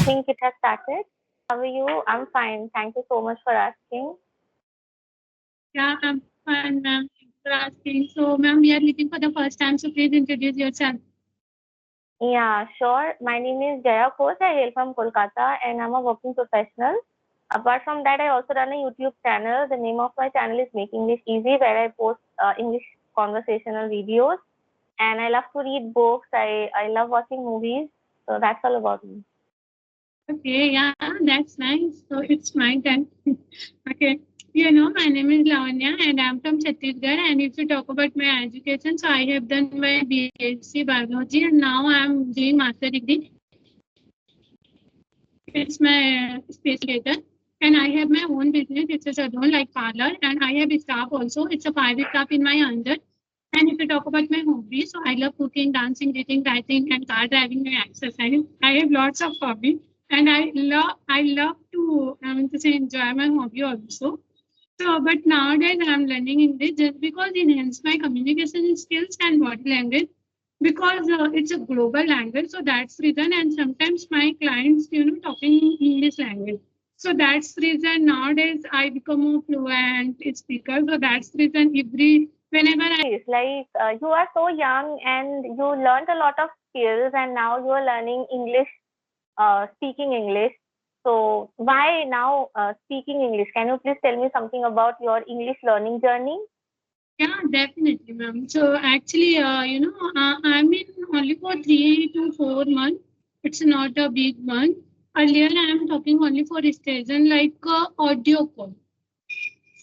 think it has started. How are you? I'm fine. Thank you so much for asking. Yeah, I'm fine, ma'am. Thanks for asking. So, ma'am, we are meeting for the first time, so please introduce yourself. Yeah, sure. My name is Jaya Khoz. I hail from Kolkata and I'm a working professional. Apart from that, I also run a YouTube channel. The name of my channel is Make English Easy, where I post English conversational videos. And I love to read books. I love watching movies. So that's all about me. Okay, yeah, that's nice. So, it's my turn. Okay. My name is Lavanya and I'm from Chhattisgarh. And if you talk about my education, so I have done my BSc Biology and now I'm doing Master Degree. It's my specialty. And I have my own business. It's a salon like parlor. And I have a staff also. It's a private staff in my under. And if you talk about my hobbies, so I love cooking, dancing, reading, writing, and car driving and exercise. I have lots of hobbies, and I love to to say enjoy my hobby also. So, but nowadays I'm learning English just because it enhances my communication skills and body language. Because it's a global language, so that's the reason. And sometimes my clients, talking English language. So that's the reason nowadays I become a fluent speaker. So that's the reason whenever I Like you are so young and you learned a lot of skills and now you are learning English, speaking English. So why now speaking English? Can you please tell me something about your English learning journey? Yeah, definitely, ma'am. So actually, I'm in only for 3 to 4 months. It's not a big month. Earlier, I'm talking only for station like audio call.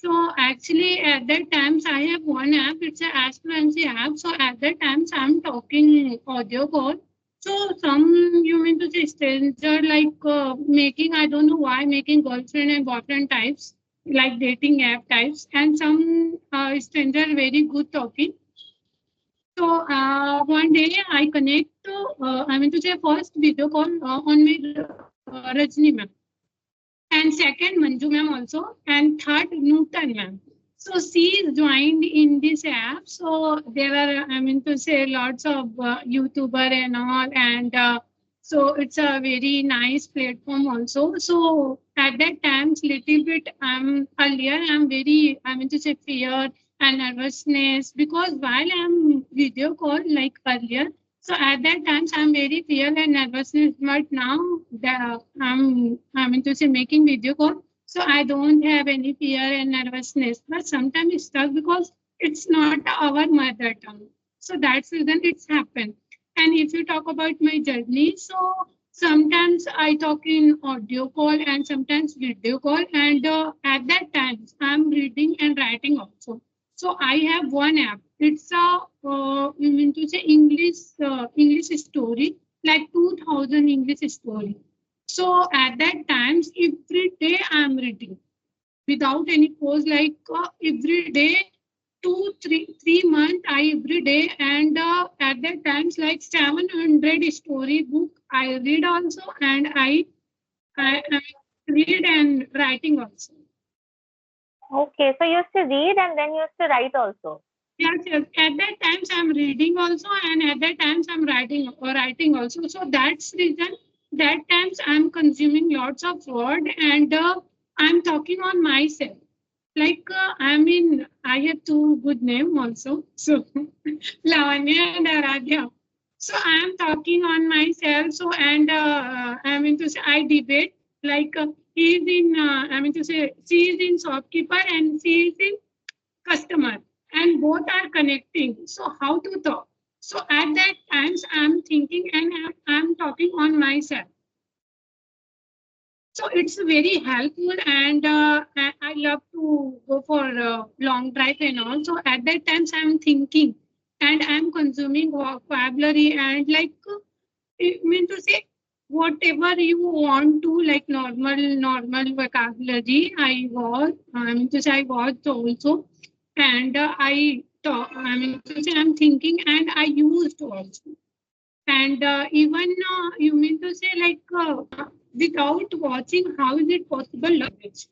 So actually, at that times, I have one app. It's a Aspluency app. So at that times, I'm talking audio call. So some you mean to say stranger like making I don't know why making girlfriend and boyfriend types like dating app types, and some stranger very good talking. So one day I connect to I mean to say first video call on my Rajni ma'am, and second Manju ma'am also, and third Nutan ma'am. So she is joined in this app. So there are, I mean to say, lots of YouTuber and all, and so it's a very nice platform also. So at that times, little bit, earlier I'm very, I mean to say, fear and nervousness because while I'm video call like earlier, so at that times I'm very fear and nervousness, but now I mean to say making video call, so I don't have any fear and nervousness. But sometimes it's stuck because it's not our mother tongue. So that's the reason it's happened. And if you talk about my journey, so sometimes I talk in audio call and sometimes video call, and at that times I'm reading and writing also. So I have one app. It's a you mean to say English story like 2000 English story. So at that times every day I'm reading without any pause like every day 2 3 3 months I every day, and at that times like 700 story book I read also, and I read and writing also. Okay, so you used to read and then you used to write also. Yes, yes. At that times I'm reading also, and at that times I'm writing also. So that's reason that times I'm consuming lots of word, and I'm talking on myself. Like I have two good name also. So Lavanya and Aradhya. So I am talking on myself. So and I mean to say I debate like he is in I mean to say she is in shopkeeper and she is in customer, and both are connecting. So how to talk? So at that times I'm thinking and I'm talking on myself. So it's very helpful, and I love to go for long drive and all. So at that times I'm thinking and I'm consuming vocabulary and like I mean to say whatever you want to like normal vocabulary. I mean to say I was also, and I talk. I mean to say I'm thinking and I used also, and even you mean to say like without watching, how is it possible language?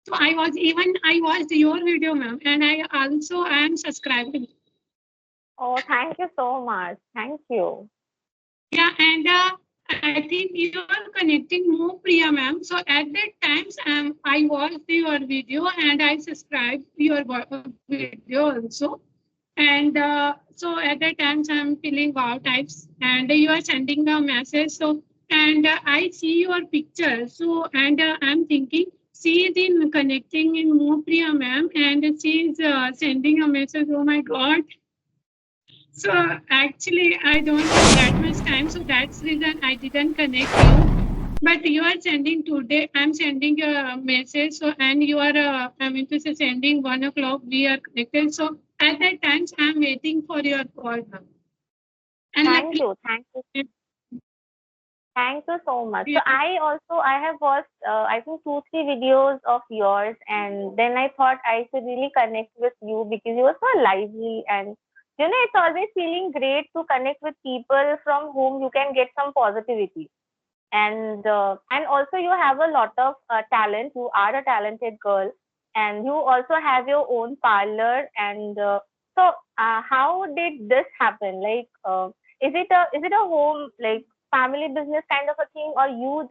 So I watched your video, ma'am, and I also am subscribing. Oh, thank you so much. Thank you. Yeah, and I think you are connecting more, Priya ma'am. So at that times, I watched your video and I subscribed your video also. And so at that times, I'm filling wow types, and you are sending the message. So and I see your picture. So and I'm thinking she is in connecting in more, Priya ma'am, and she is sending a message. Oh my God, so actually, I don't have that much time, so that's reason I didn't connect you. But you are sending today. I'm sending a message. So and you are, I mean to say, sending 1 o'clock. We are connected. So at that times, I'm waiting for your call now. And Thank luckily, you. Thank you. Thank you so much. yeah, So I have watched I think 2 3 videos of yours, and then I thought I should really connect with you because you were so lively, and it's always feeling great to connect with people from whom you can get some positivity. And also you have a lot of talent. You are a talented girl, and you also have your own parlor. And how did this happen? Like, is it a home, like, family business kind of a thing, or you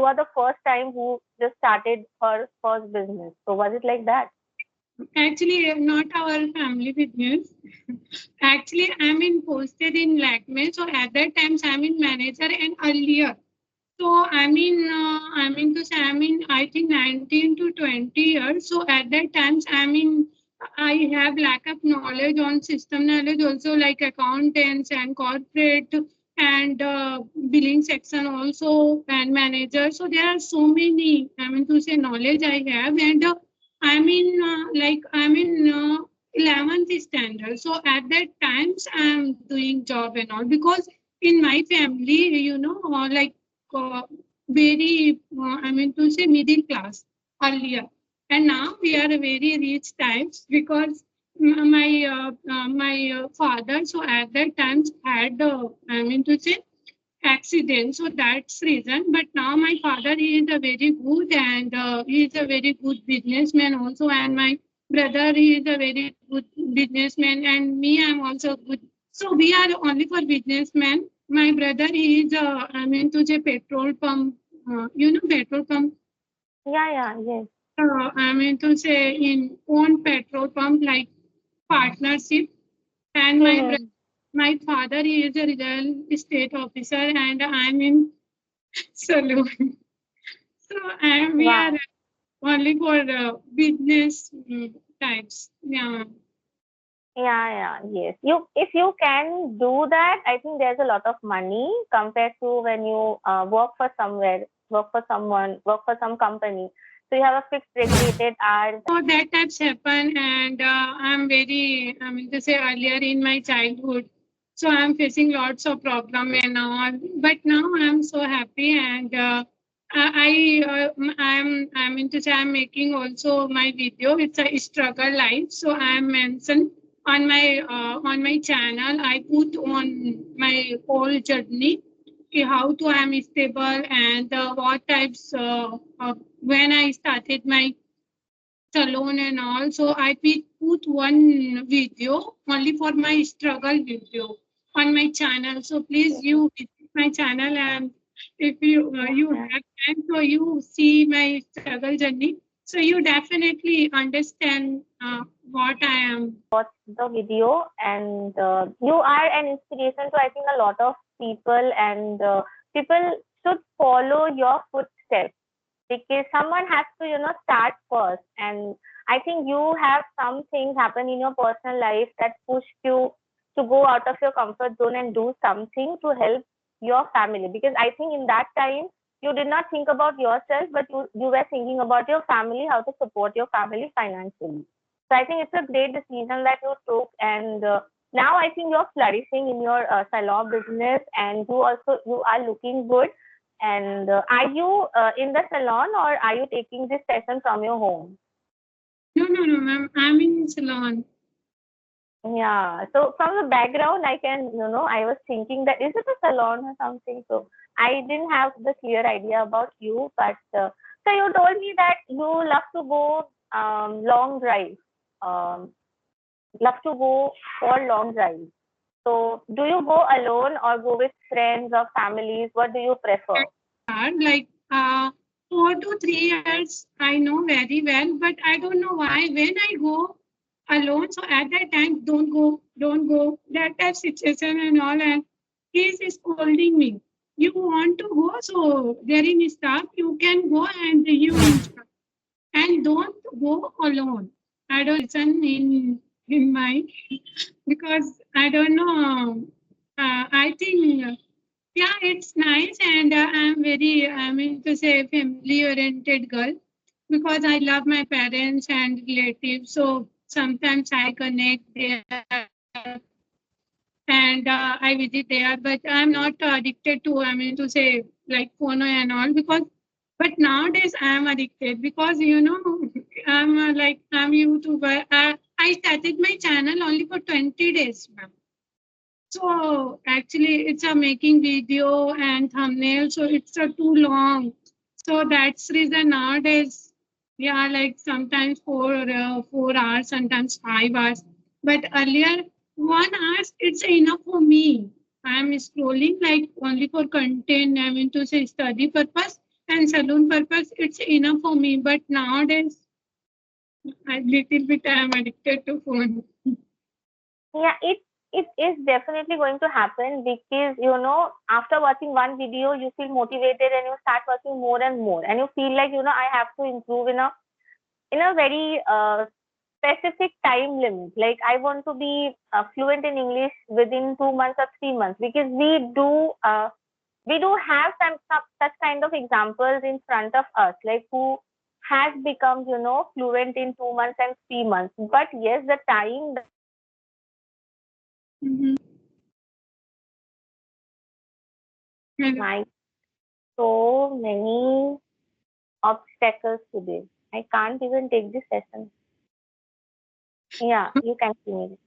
are the first time who just started her first business? So was it like that? actually, not our family business. Actually, I'm in posted in Lakme. So at that times, I'm in manager and earlier. So I think 19 to 20 years. So at that times, I have lack of knowledge on system knowledge also, like accountants and corporate and billing section also and manager. So there are so many, knowledge I have. And I'm in 11th standard. So at that times, I'm doing job and all because in my family, uh, very, middle class earlier. And now we are a very rich times because my father, so at that times had, accident. So that's reason. But now my father, he is a very good and he is a very good businessman also. And my brother, he is a very good businessman. And me, I'm also good. So we are only for businessmen. My brother, he is to say petrol pump, petrol pump. Yeah, yeah, yes. To say in own petrol pump like partnership. And Mm-hmm. my father, he is a real estate officer, and I'm in saloon. So we are Wow. only for business types. Yeah. Yeah, yeah, yes. If you can do that, I think there's a lot of money compared to when you work for somewhere, work for someone, work for some company. So you have a fixed regulated hours. So that types happen, and I'm very, to say earlier in my childhood. So I'm facing lots of problem and all, but now I'm so happy, and I'm into say I'm making also my video. It's a struggle life, so I'm mentioned on my channel. I put on my whole journey, okay, how to I'm stable and what types when I started my salon and all. So I put one video only for my struggle video on my channel. So please you visit my channel, and if you Yeah. have time, so you see my struggle journey. So you definitely understand what I am. Watch the video, and you are an inspiration to, I think, a lot of people, and people should follow your footsteps because someone has to start first. And I think you have some things happen in your personal life that pushed you to go out of your comfort zone and do something to help your family, because I think in that time you did not think about yourself, but you were thinking about your family, how to support your family financially. So I think it's a great decision that you took. And now I think you're flourishing in your salon business, and you are looking good. And are you in the salon, or are you taking this session from your home? No, ma'am. I'm in salon. Yeah. So from the background, I was thinking that is it a salon or something. So I didn't have the clear idea about you. But so you told me that you love to go long drive. Um, love to go for long drives. So do you go alone or go with friends or families? What do you prefer? Like 4 to 3 years, I know very well, but I don't know why. When I go alone, so at that time, don't go, that type situation and all, and he's scolding me. You want to go, so there is stuff, you can go and you instruct, and don't go alone. I don't listen in my because I don't know. I think yeah, it's nice, and I'm very, I mean to say, family-oriented girl because I love my parents and relatives. So sometimes I connect there and I visit there, but I'm not addicted to, I mean to say, like phono and all because. But nowadays I am addicted because I'm I'm YouTuber. I started my channel only for 20 days, ma'am. So actually, it's a making video and thumbnail, so it's a too long. So that's reason nowadays, yeah, like sometimes 4 hours, sometimes 5 hours. But earlier, 1 hour it's enough for me. I'm scrolling like only for content. I mean to say study purpose and salon purpose. It's enough for me. But nowadays, a little bit I'm addicted to phone. Yeah, it is definitely going to happen because after watching one video you feel motivated and you start watching more and more, and you feel like I have to improve in a very specific time limit. Like I want to be fluent in English within 2 months or 3 months, because we do have some such kind of examples in front of us, like who has become fluent in 2 months and 3 months. But yes, the time that we have to invest in Mhm. Hello. my so many obstacles today. I can't even take this session. Yeah, you can see me.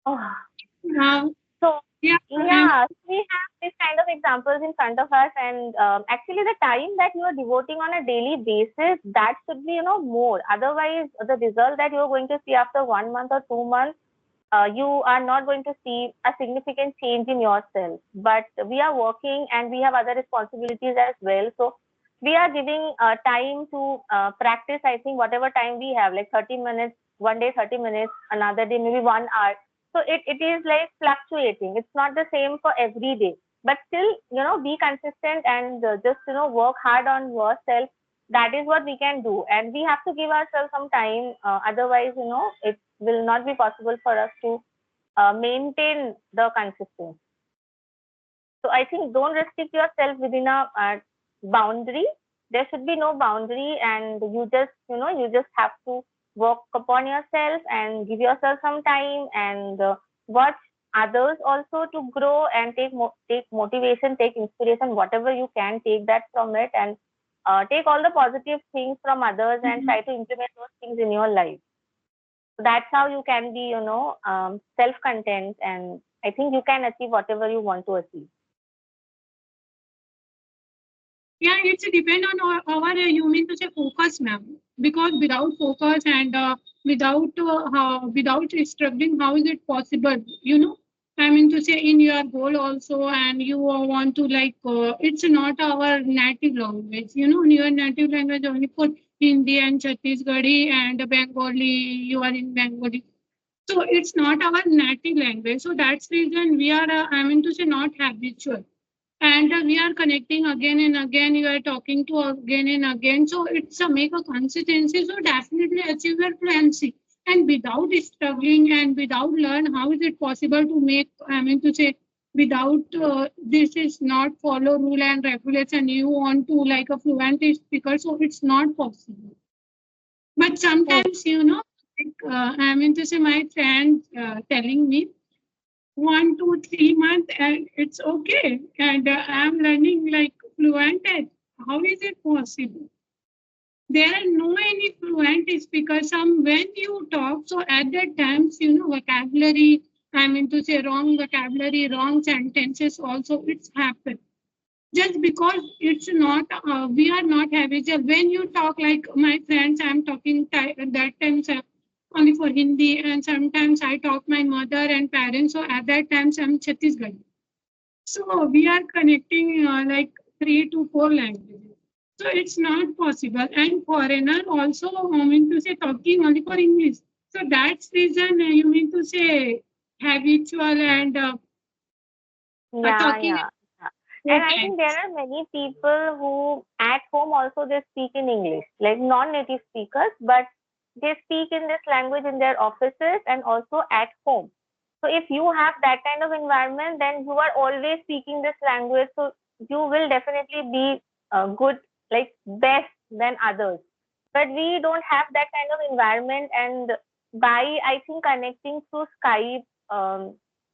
Oh. Now, So yeah, yeah, we have this kind of examples in front of us, and actually, the time that you are devoting on a daily basis, that should be more. Otherwise, the result that you are going to see after 1 month or 2 months, you are not going to see a significant change in yourself. But we are working and we have other responsibilities as well. So we are giving time to practice. I think whatever time we have, like 30 minutes, one day 30 minutes, another day maybe 1 hour. So it is like fluctuating. It's not the same for every day. But still, be consistent and just work hard on yourself. That is what we can do, and we have to give ourselves some time. Otherwise, it will not be possible for us to maintain the consistency. So I think don't restrict yourself within a boundary. There should be no boundary, and you just have to work upon yourself and give yourself some time, and watch others also to grow and take motivation, take inspiration, whatever you can take that from it, and take all the positive things from others and mhm. try to implement those things in your life. So that's how you can be, self-content, and I think you can achieve whatever you want to achieve. Yeah, it's depend on you mean to say focus, ma'am. Because without focus and without struggling, how is it possible? I mean to say in your goal also, and you want to like it's not our native language. Your native language only for Hindi and Chhattisgarhi and Bengali. You are in Bengali. So it's not our native language. So that's reason we are, I mean to say, not habitual. And we are connecting again and again. You are talking to again and again. So it's a make a consistency. So definitely achieve your fluency. And without struggling and without learn, how is it possible to make? I mean to say, without this is not follow rule and regulation. You want to like a fluent speaker, so it's not possible. But Hmm. sometimes, like, I mean to say, my friend telling me 1 to 3 months and it's okay. And I'm learning like fluent. How is it possible? There are no any fluent speakers. Some when you talk, so at that times, vocabulary, I mean to say wrong vocabulary, wrong sentences also it's happened just because it's not we are not habitual when you talk like my friends I'm talking that time only for Hindi, and sometimes I talk my mother and parents. So at that time, I'm Chhattisgarh. So we are connecting like 3 to 4 languages. So it's not possible. And foreigner also mean to say talking only for English. So that's reason you mean to say habitual and Yeah, talking yeah, yeah. four And I think there times. are many people who at home also they speak in English, like non-native speakers, but they speak in this language in their offices and also at home. So if you have that kind of environment, then you are always speaking this language. So you will definitely be good, like best than others. But we don't have that kind of environment, and by I think connecting through Skype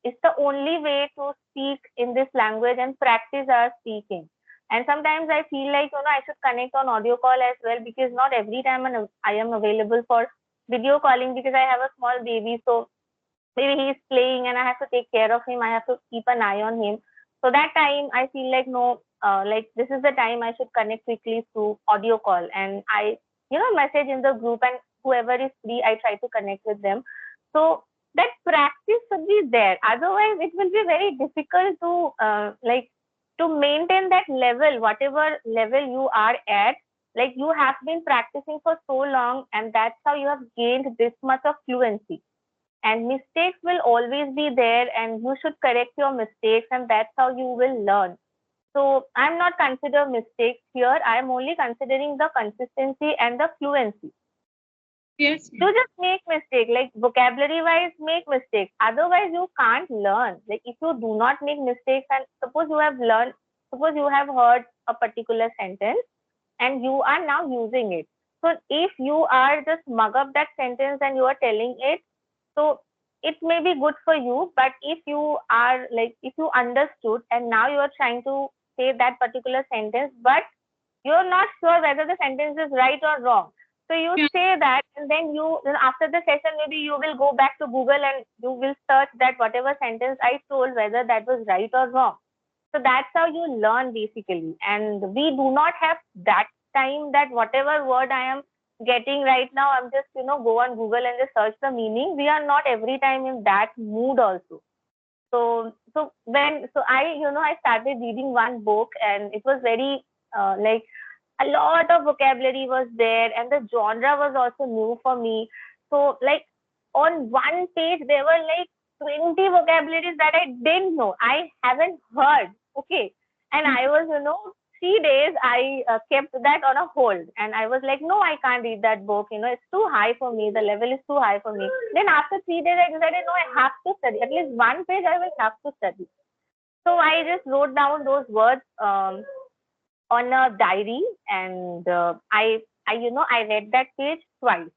is the only way to speak in this language and practice our speaking. And sometimes I feel like I should connect on audio call as well, because not every time I am available for video calling, because I have a small baby. So maybe he's playing and I have to take care of him. I have to keep an eye on him. So that time I feel like no, like this is the time I should connect quickly through audio call, and I message in the group, and whoever is free I try to connect with them. So that practice should be there. Otherwise, it will be very difficult to like to maintain that level, whatever level you are at. Like you have been practicing for so long, and that's how you have gained this much of fluency. And mistakes will always be there, and you should correct your mistakes, and that's how you will learn. So I'm not consider mistakes here. I'm only considering the consistency and the fluency. Yes, You ma'am. just make mistake, like vocabulary wise make mistakes, otherwise you can't learn. Like if you do not make mistakes, and suppose you have heard a particular sentence and you are now using it. So if you are just mug up that sentence and you are telling it, so it may be good for you, but if you are like, if you understood and now you are trying to say that particular sentence, but you're not sure whether the sentence is right or wrong. So you Yeah, say that, and then then after the session, maybe you will go back to Google and you will search that whatever sentence I told, whether that was right or wrong. So that's how you learn basically. And we do not have that time that whatever word I am getting right now, I'm just, go on Google and just search the meaning. We are not every time in that mood also. So I started reading one book, and it was very like a lot of vocabulary was there, and the genre was also new for me. So like on one page there were like 20 vocabularies that I didn't know, I haven't heard. Okay. And yeah, I was 3 days I kept that on a hold, and I was like, no, I can't read that book, it's too high for me, the level is too high for me. Then after 3 days I decided, no, I have to study at least one page, I will have to study. So I just wrote down those words on a diary, and I read that page twice.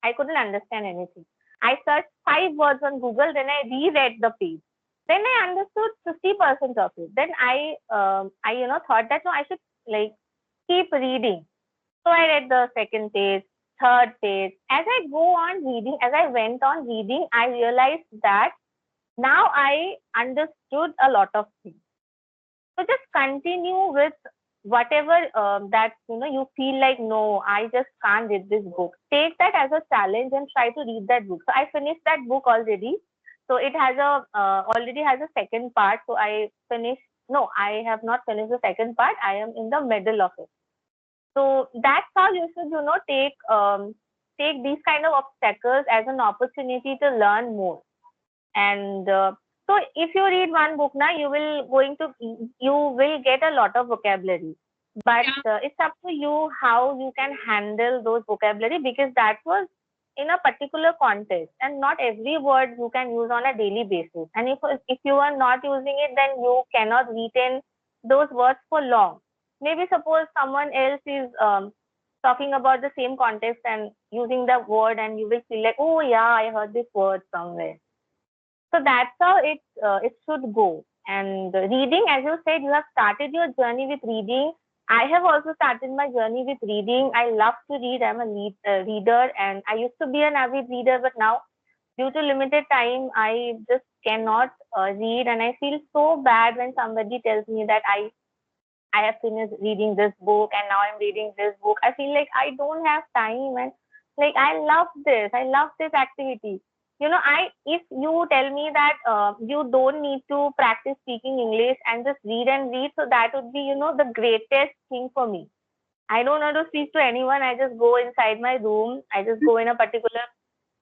I couldn't understand anything. I searched 5 words on Google, then I reread the page. Then I understood 50% of it. Then I thought that no, I should like keep reading. So I read the second page, third page. As I go on reading, as I went on reading, I realized that now I understood a lot of things. So just continue with whatever that you feel like, no, I just can't read this book. Take that as a challenge and try to read that book. So I finished that book already. So it has a already has a second part. So I finished. No, I have not finished the second part. I am in the middle of it. So that's how you should take these kind of obstacles as an opportunity to learn more. And so if you read one book now, you will get a lot of vocabulary, but yeah, it's up to you how you can handle those vocabulary, because that was in a particular context, and not every word you can use on a daily basis. And if you are not using it, then you cannot retain those words for long. Maybe suppose someone else is talking about the same context and using the word, and you will feel like, oh yeah, I heard this word somewhere. So that's how it should go. And reading, as you said, you have started your journey with reading. I have also started my journey with reading. I love to read. I'm a reader, and I used to be an avid reader, but now due to limited time, I just cannot read, and I feel so bad when somebody tells me that I have finished reading this book and now I'm reading this book. I feel like I don't have time, and Like I love this activity. If you tell me that you don't need to practice speaking English and just read and read, so that would be, the greatest thing for me. I don't want to speak to anyone. I just go inside my room. I just go in a particular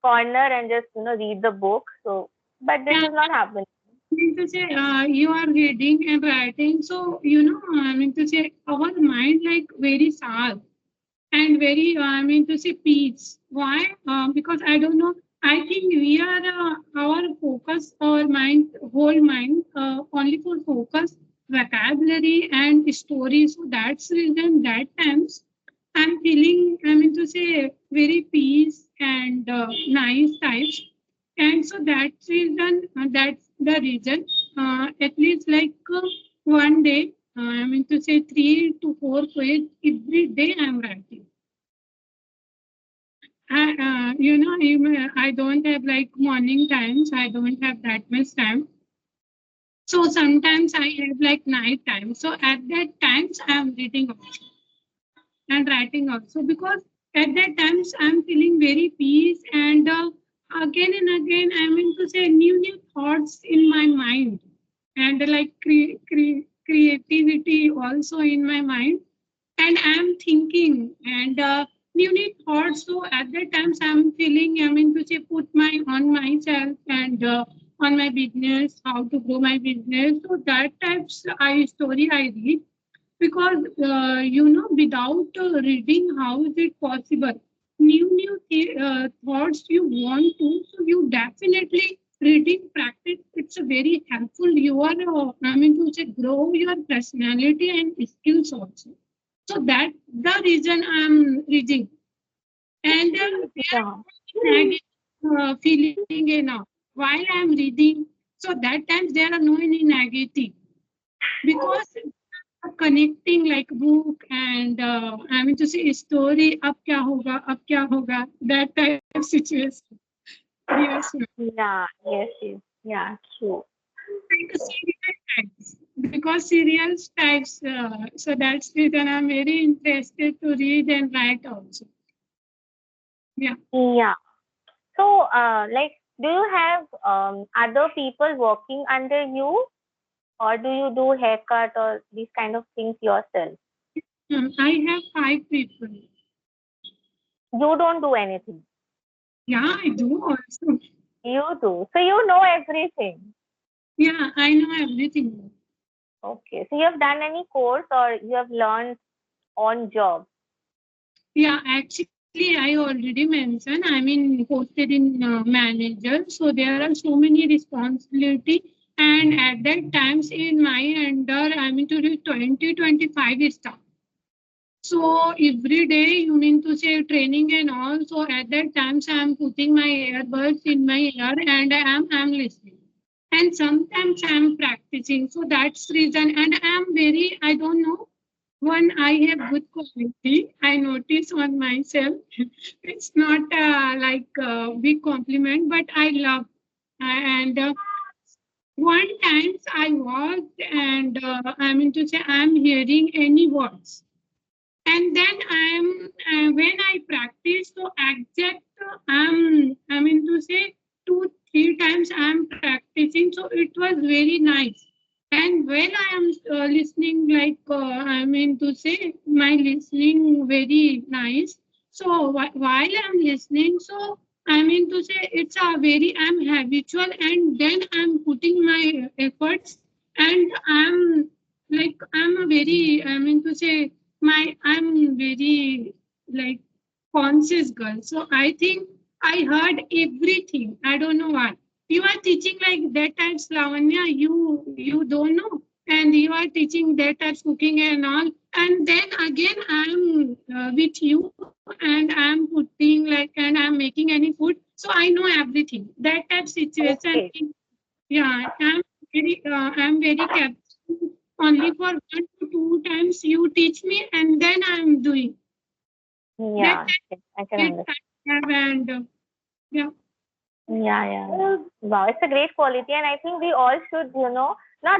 corner and just, read the book. So, but this Yeah, is not happening. I mean to say, you are reading and writing, so I mean to say, our mind like very sharp and very, I mean to say, peace. Why? Because I don't know. I think we are our focus, our mind, whole mind, only for focus, vocabulary and story. So that's reason that times I'm feeling, I mean to say, very peace and nice types. And so that's the reason. At least like one day, I mean to say 3 to 4 poets every day I'm writing. I don't have like morning times. I don't have that much time. So sometimes I have like night time. So at that times I'm reading also and writing also because at that times I'm feeling very peace and again and again I'm into say new thoughts in my mind and like creativity also in my mind and I'm thinking and new thoughts. So at that times I'm feeling I mean to say put my on myself and on my business, how to grow my business. So that types I story I read because without reading how is it possible new thoughts you want to, so you definitely reading practice, it's a very helpful. You are I mean to say grow your personality and skills also. So that the reason I'm reading and there Yeah. are negative feeling enough while I'm reading. So that times there are no any negative because connecting like book and I mean to say story ab kya hoga that type of situation. Yes, ma'am. Yeah. Yes. Yes. Yeah. True. Like the serial types because serials types so that's the reason I'm very interested to read and write also. Yeah. Yeah. So, do you have other people working under you, or do you do haircut or these kind of things yourself? I have 5 people. You don't do anything. Yeah, I do also. You do. So you know everything. Yeah, I know everything. Okay. So you have done any course or you have learned on job? Yeah, actually, I already mentioned. I mean, posted in manager, so there are so many responsibility. And at that times in my under, I mean, to do 2025 staff. So every day you mean to say training and all. So at that times I'm putting my earbuds in my ear and I'm listening. And sometimes I'm practicing. So that's reason. And I'm very I don't know one, I have good quality. I notice on myself. It's not like a big compliment, but I love. And one times I was, and I mean to say, I'm hearing any words. And then when I practice, so exact, I mean to say, 2, 3 times I'm practicing. So it was very nice. And when I am listening, like I mean to say, my listening very nice. So while I'm listening, so I mean to say, it's a very I'm habitual, and then I'm putting my efforts, and I'm a very I mean to say I'm very like conscious girl. So I think I heard everything. I don't know why. You are teaching like that types Lavanya, you don't know. And you are teaching that types cooking and all. And then again I'm with you and I'm putting like and I'm making any food. So I know everything. That type situation. Okay. Yeah, I'm very capable. Only for 1 to 2 times you teach me and then I'm doing. That Yeah. Yes, I can great understand. time and yeah. Yeah, yeah. Wow, it's a great quality, and I think we all should, not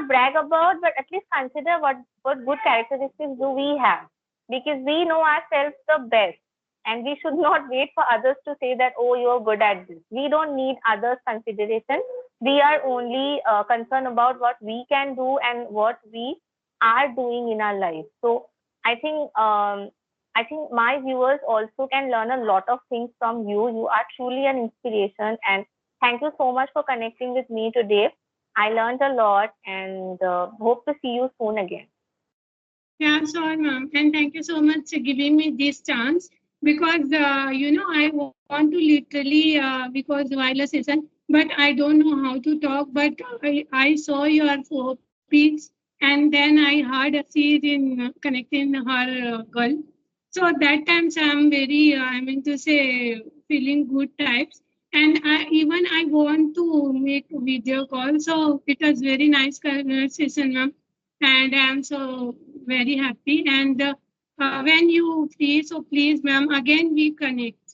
brag about, but at least consider what good characteristics do we have, because we know ourselves the best. and we should not wait for others to say that, oh, you're good at this. We don't need others' consideration. We are only concerned about what we can do and what we are doing in our life. So I think I think my viewers also can learn a lot of things from you. You are truly an inspiration, and thank you so much for connecting with me today. I learned a lot, and hope to see you soon again. Yeah, sure, ma'am. And thank you so much for giving me this chance because, I want to literally, because while a session, but I don't know how to talk. But I saw your four peaks and then I heard a seed in connecting her girl. So that times I'm very, I mean to say, feeling good types. And I want to make a video call. So it was very nice conversation, ma'am, and I'm so very happy. And when you free, so please, ma'am, again we connect.